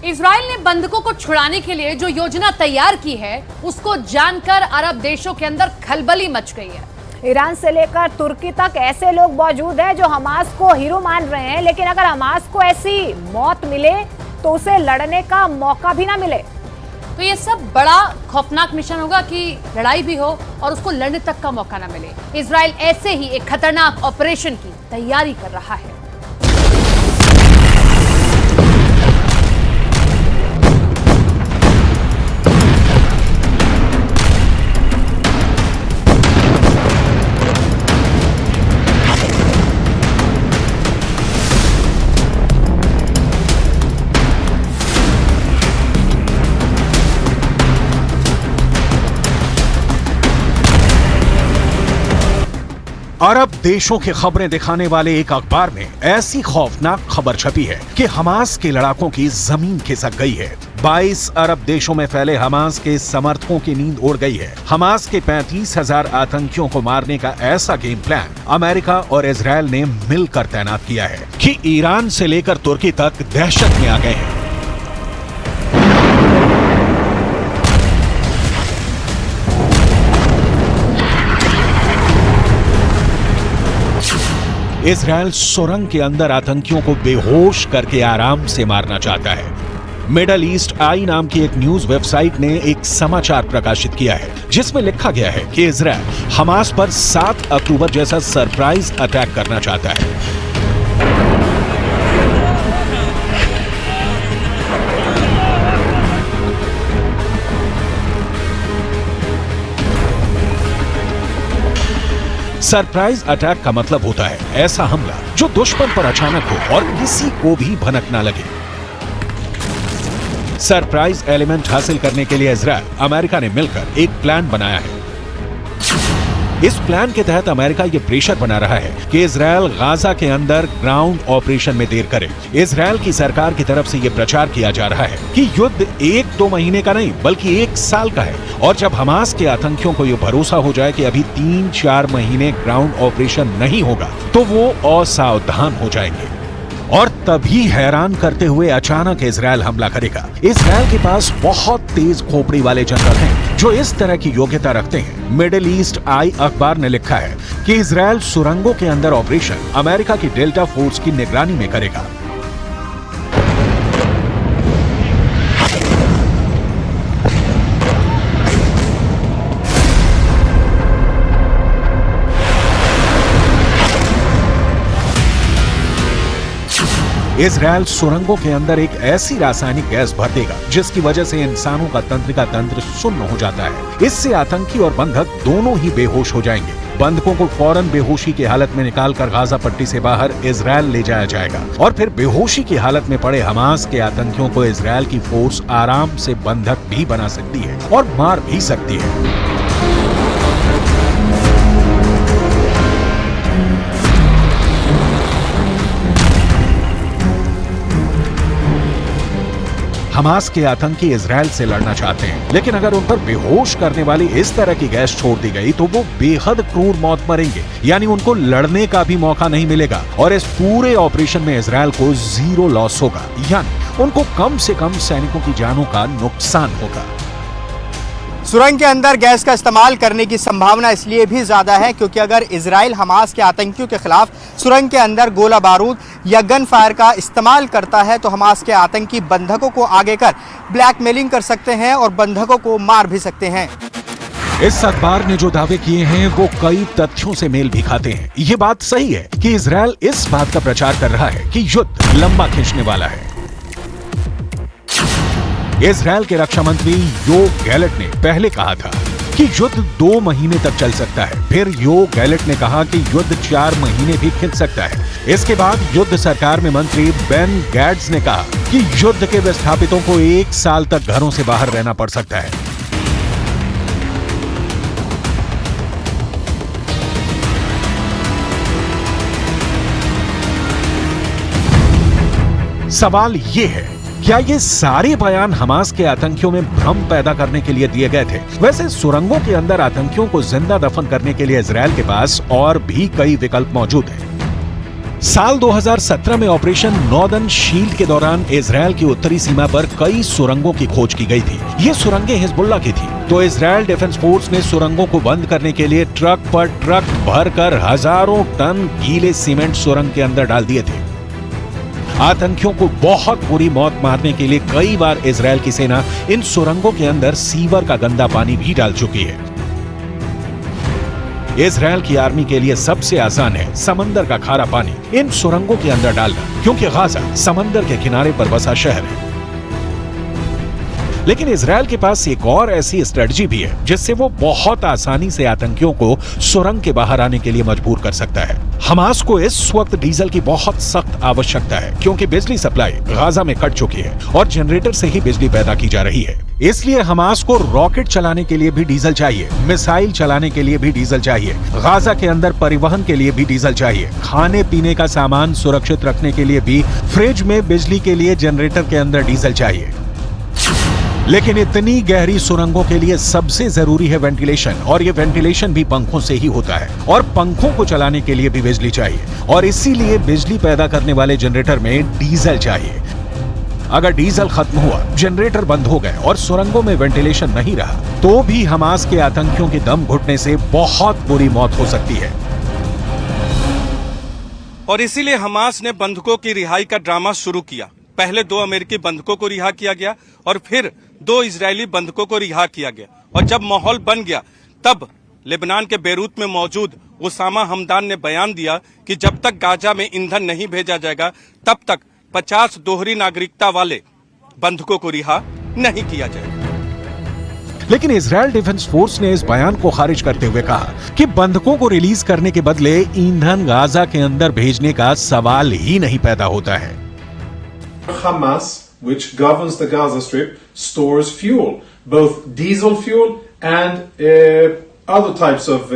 Israel ने बंधकों को छुड़ाने के लिए जो योजना तैयार की है, उसको जानकर अरब देशों के अंदर खलबली मच गई है। ईरान से लेकर तुर्की तक ऐसे लोग मौजूद हैं जो हमास को हीरो मान रहे हैं, लेकिन अगर हमास को ऐसी मौत मिले तो उसे लड़ने का मौका भी ना मिले। तो ये सब बड़ा खौफनाक मिशन होगा कि लड़ाई भी हो और उसको लड़ने तक का मौका ना मिले। इजराइल ऐसे ही एक खतरनाक ऑपरेशन की तैयारी कर रहा है। अरब देशों की खबरें दिखाने वाले एक अखबार में ऐसी खौफनाक खबर छपी है कि हमास के लड़ाकों की जमीन खिसक गई है। 22 अरब देशों में फैले हमास के समर्थकों की नींद उड़ गई है। हमास के 35,000 आतंकियों को मारने का ऐसा गेम प्लान अमेरिका और इजराइल ने मिलकर तैनात किया है कि ईरान से लेकर तुर्की तक दहशत में आ गए हैं। इजराइल सुरंग के अंदर आतंकियों को बेहोश करके आराम से मारना चाहता है। मिडल ईस्ट आई नाम की एक न्यूज वेबसाइट ने एक समाचार प्रकाशित किया है जिसमें लिखा गया है कि इजराइल हमास पर 7 अक्टूबर जैसा सरप्राइज अटैक करना चाहता है। सरप्राइज अटैक का मतलब होता है ऐसा हमला जो दुश्मन पर अचानक हो और किसी को भी भनक ना लगे। सरप्राइज एलिमेंट हासिल करने के लिए इजराइल अमेरिका ने मिलकर एक प्लान बनाया है। इस प्लान के तहत अमेरिका ये प्रेशर बना रहा है कि इजराइल गाजा के अंदर ग्राउंड ऑपरेशन में देर करे। इजराइल की सरकार की तरफ से ये प्रचार किया जा रहा है कि युद्ध 1-2 महीने का नहीं बल्कि 1 साल का है, और जब हमास के आतंकियों को ये भरोसा हो जाए कि अभी 3-4 महीने ग्राउंड ऑपरेशन नहीं होगा तो वो असावधान हो जाएंगे और तभी हैरान करते हुए अचानक इजराइल हमला करेगा। इजराइल के पास बहुत तेज खोपड़ी वाले जनरल हैं जो इस तरह की योग्यता रखते हैं। मिडिल ईस्ट आई अखबार ने लिखा है कि इजराइल सुरंगों के अंदर ऑपरेशन अमेरिका की डेल्टा फोर्स की निगरानी में करेगा। इजराइल सुरंगों के अंदर एक ऐसी रासायनिक गैस भर देगा जिसकी वजह से इंसानों का तंत्रिका तंत्र सुन्न हो जाता है। इससे आतंकी और बंधक दोनों ही बेहोश हो जाएंगे। बंधकों को फौरन बेहोशी की हालत में निकालकर गाजा पट्टी से बाहर इजराइल ले जाया जाएगा और फिर बेहोशी की हालत में पड़े हमास के आतंकियों को इजराइल की फोर्स आराम से बंधक भी बना सकती है और मार भी सकती है। हमास के आतंकी इजराइल से लड़ना चाहते हैं, लेकिन अगर उन पर बेहोश करने वाली इस तरह की गैस छोड़ दी गई तो वो बेहद क्रूर मौत मरेंगे, यानी उनको लड़ने का भी मौका नहीं मिलेगा और इस पूरे ऑपरेशन में इजराइल को 0 लॉस होगा, यानी उनको कम से कम सैनिकों की जानों का नुकसान होगा। सुरंग के अंदर गैस का इस्तेमाल करने की संभावना इसलिए भी ज़्यादा है क्योंकि अगर इजराइल हमास के आतंकियों के खिलाफ सुरंग के अंदर गोला बारूद या गन फायर का इस्तेमाल करता है तो हमास के आतंकी बंधकों को आगे कर ब्लैकमेलिंग कर सकते हैं और बंधकों को मार भी सकते हैं। इस अखबार ने जो दावे किए हैं वो कई तथ्यों से मेल भी खाते हैं। ये बात सही है कि इजराइल इस बात का प्रचार कर रहा है कि युद्ध लंबा खींचने वाला है। इजराइल के रक्षा मंत्री योव गैलेट ने पहले कहा था कि युद्ध 2 महीने तक चल सकता है। फिर योव गैलेट ने कहा कि युद्ध 4 महीने भी खिंच सकता है। इसके बाद युद्ध सरकार में मंत्री बेन गैट्स ने कहा कि युद्ध के विस्थापितों को 1 साल तक घरों से बाहर रहना पड़ सकता है। सवाल ये है, क्या ये सारे बयान हमास के आतंकियों में भ्रम पैदा करने के लिए दिए गए थे? वैसे सुरंगों के अंदर आतंकियों को जिंदा दफन करने के लिए इजराइल के पास और भी कई विकल्प मौजूद हैं। साल 2017 में ऑपरेशन नॉर्दर्न शील्ड के दौरान इजरायल की उत्तरी सीमा पर कई सुरंगों की खोज की गई थी। ये सुरंगें हिजबुल्लाह की थी, तो इजरायल डिफेंस फोर्स ने सुरंगों को बंद करने के लिए ट्रक पर ट्रक भरकर हजारों टन गीले सीमेंट सुरंग के अंदर डाल दिए थे। आतंकियों को बहुत बुरी मौत मारने के लिए कई बार इजरायल की सेना इन सुरंगों के अंदर सीवर का गंदा पानी भी डाल चुकी है। इजरायल की आर्मी के लिए सबसे आसान है समंदर का खारा पानी इन सुरंगों के अंदर डालना, क्योंकि गाजा समंदर के किनारे पर बसा शहर है। लेकिन इजरायल के पास एक और ऐसी स्ट्रेटजी भी है जिससे वो बहुत आसानी से आतंकियों को सुरंग के बाहर आने के लिए मजबूर कर सकता है। हमास को इस वक्त डीजल की बहुत सख्त आवश्यकता है, क्योंकि बिजली सप्लाई गाजा में कट चुकी है और जनरेटर से ही बिजली पैदा की जा रही है। इसलिए हमास को रॉकेट चलाने के लिए भी डीजल चाहिए, मिसाइल चलाने के लिए भी डीजल चाहिए, गाजा के अंदर परिवहन के लिए भी डीजल चाहिए, खाने पीने का सामान सुरक्षित रखने के लिए भी फ्रिज में बिजली के लिए जनरेटर के अंदर डीजल चाहिए। लेकिन इतनी गहरी सुरंगों के लिए सबसे जरूरी है वेंटिलेशन, और ये वेंटिलेशन भी पंखों से ही होता है, और पंखों को चलाने के लिए भी बिजली चाहिए, और इसीलिए बिजली पैदा करने वाले जनरेटर में डीजल चाहिए। अगर डीजल खत्म हुआ, जनरेटर बंद हो गए और सुरंगों में वेंटिलेशन नहीं रहा, तो भी हमास के आतंकियों के दम घुटने से बहुत बुरी मौत हो सकती है। और इसीलिए हमास ने बंधकों की रिहाई का ड्रामा शुरू किया। पहले 2 अमेरिकी बंधकों को रिहा किया गया और फिर 2 इजरायली बंधकों को रिहा किया गया। और जब माहौल बन गया, तब लेबनान के बेरूत में मौजूद उसामा हमदान ने बयान दिया कि जब तक गाजा में ईंधन नहीं भेजा जाएगा, तब तक 50 दोहरी नागरिकता वाले बंधकों को रिहा नहीं किया जाएगा। लेकिन इजरायल डिफेंस फोर्स ने इस बयान को खारिज करते हुए कहा कि बंधकों को रिलीज करने के बदले ईंधन गाजा के अंदर भेजने का सवाल ही नहीं पैदा होता है। Hamas, which governs the Gaza Strip, stores fuel, both diesel fuel and other types of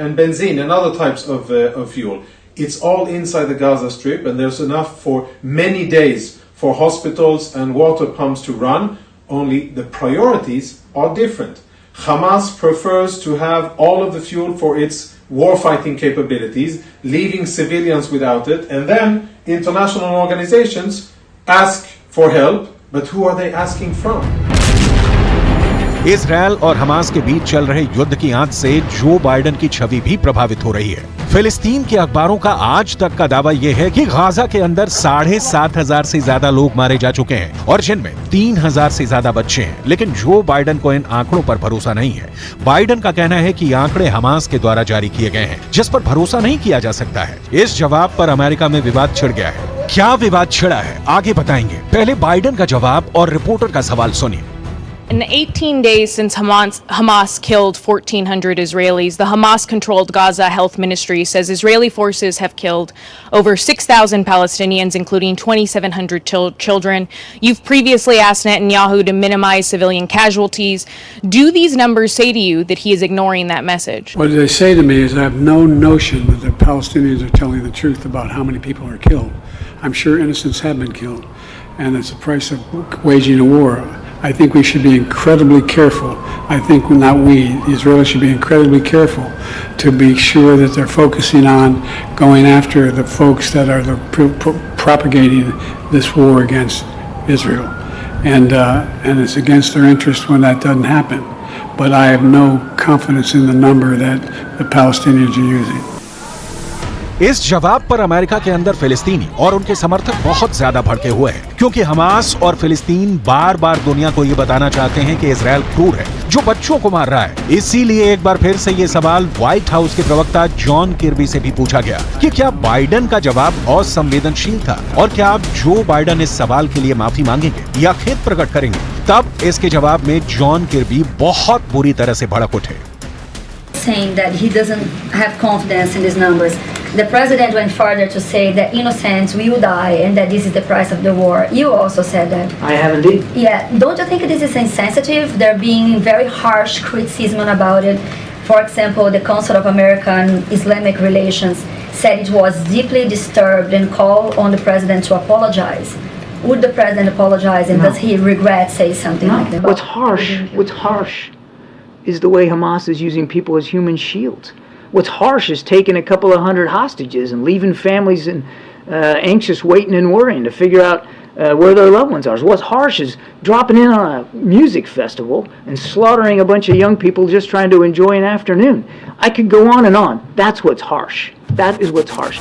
and benzene and other types of fuel. It's all inside the Gaza Strip, and there's enough for many days for hospitals and water pumps to run. Only the priorities are different. Hamas prefers to have all of the fuel for its warfighting capabilities, leaving civilians without it, and then international organizations ask for help, but who are they asking from? Israel और Hamas के बीच चल रहे युद्ध की आंच से Joe Biden की छवि भी प्रभावित हो रही है। फिलिस्तीन के अखबारों का आज तक का दावा यह है कि गाजा के अंदर 7,500 से ज्यादा लोग मारे जा चुके हैं और जिनमें 3,000 से ज्यादा बच्चे हैं। लेकिन जो बाइडेन को इन आंकड़ों पर भरोसा नहीं है। बाइडेन का कहना है कि आंकड़े हमास के द्वारा जारी किए गए हैं, जिस पर भरोसा नहीं किया जा सकता है। इस जवाब पर अमेरिका में विवाद छिड़ गया है। क्या विवाद छिड़ा है, आगे बताएंगे। पहले बाइडेन का जवाब और रिपोर्टर का सवाल सुनिए। In the 18 days since Hamas killed 1,400 Israelis, the Hamas-controlled Gaza Health Ministry says Israeli forces have killed over 6,000 Palestinians, including 2,700 children. You've previously asked Netanyahu to minimize civilian casualties. Do these numbers say to you that he is ignoring that message? What they say to me is I have no notion that the Palestinians are telling the truth about how many people are killed. I'm sure innocents have been killed, and it's the price of waging a war. I think we should be incredibly careful. I think not we, the Israelis should be incredibly careful to be sure that they're focusing on going after the folks that are propagating this war against Israel. And it's against their interest when that doesn't happen. But I have no confidence in the number that the Palestinians are using. इस जवाब पर America के अंदर फिलिस्तीनी और उनके समर्थक बहुत ज्यादा भड़के हुए हैं, क्योंकि हमास और फिलिस्तीन बार बार दुनिया को ये बताना चाहते हैं कि इजरायल क्रूर है जो बच्चों को मार रहा है। इसीलिए एक बार फिर से ये सवाल व्हाइट हाउस के प्रवक्ता जॉन किर्बी से भी पूछा गया कि क्या बाइडेन का जवाब असंवेदनशील था और क्या अब जो बाइडेन इस सवाल के लिए माफी मांगेंगे या खेद प्रकट करेंगे। तब इसके जवाब में जॉन किर्बी बहुत बुरी तरह से भड़क उठे। Saying that he doesn't have confidence in these numbers. The president went further to say that innocents will die and that this is the price of the war. You also said that. I have indeed. Yeah, don't you think this is insensitive? They're being very harsh criticism about it. For example, the Council of American Islamic Relations said it was deeply disturbed and called on the president to apologize. Would the president apologize, and does he regret say something like that? What's harsh is the way Hamas is using people as human shields. What's harsh is taking a couple of hundred hostages and leaving families anxious, waiting and worrying to figure out where their loved ones are. What's harsh is dropping in on a music festival and slaughtering a bunch of young people just trying to enjoy an afternoon. I could go on and on. That's what's harsh. That is what's harsh.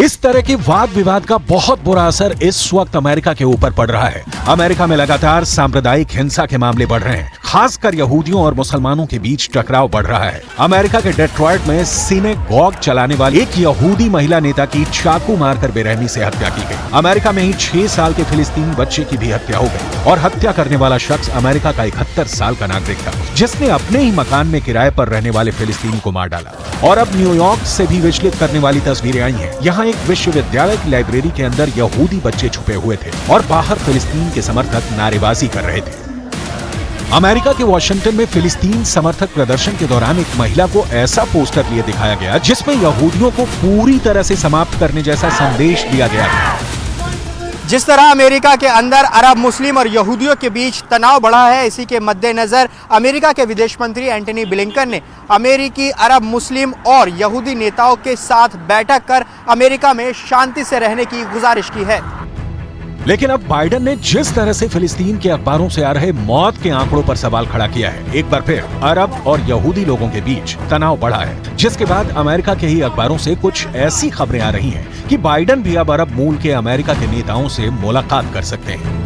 इस तरह के वाद विवाद का बहुत बुरा असर इस वक्त अमेरिका के ऊपर पड़ रहा है। अमेरिका में लगातार सांप्रदायिक हिंसा के मामले बढ़ रहे हैं, खासकर यहूदियों और मुसलमानों के बीच टकराव बढ़ रहा है। अमेरिका के डेट्रॉयट में सिनेगॉग चलाने वाली एक यहूदी महिला नेता की चाकू मारकर बेरहमी से हत्या की गई। अमेरिका में ही 6 साल के फिलिस्तीनी बच्चे की भी हत्या हो गई और हत्या करने वाला शख्स अमेरिका का 71 साल का नागरिक था, जिसने अपने ही मकान में किराए पर रहने वाले फिलिस्तीनी को मार डाला। और अब न्यूयॉर्क से भी विचलित करने वाली तस्वीरें आई हैं। यहाँ एक विश्वविद्यालय की लाइब्रेरी के अंदर यहूदी बच्चे छुपे हुए थे और बाहर फिलिस्तीन के समर्थक नारेबाजी कर रहे थे। अमेरिका के वॉशिंगटन में फिलिस्तीन समर्थक प्रदर्शन के दौरान एक महिला को ऐसा पोस्टर लिए दिखाया गया जिसमें यहूदियों को पूरी तरह से समाप्त करने जैसा संदेश दिया गया था। जिस तरह अमेरिका के अंदर अरब मुस्लिम और यहूदियों के बीच तनाव बढ़ा है, इसी के मद्देनजर अमेरिका के विदेश मंत्री एंटनी ब्लिंकन ने अमेरिकी, अरब मुस्लिम और यहूदी नेताओं के साथ बैठक कर अमेरिका में शांति से रहने की गुजारिश की है। लेकिन अब बाइडेन ने जिस तरह से फिलिस्तीन के अखबारों से आ रहे मौत के आंकड़ों पर सवाल खड़ा किया है, एक बार फिर अरब और यहूदी लोगों के बीच तनाव बढ़ा है, जिसके बाद अमेरिका के ही अखबारों से कुछ ऐसी खबरें आ रही हैं कि बाइडेन भी अब अरब मूल के अमेरिका के नेताओं से मुलाकात कर सकते हैं।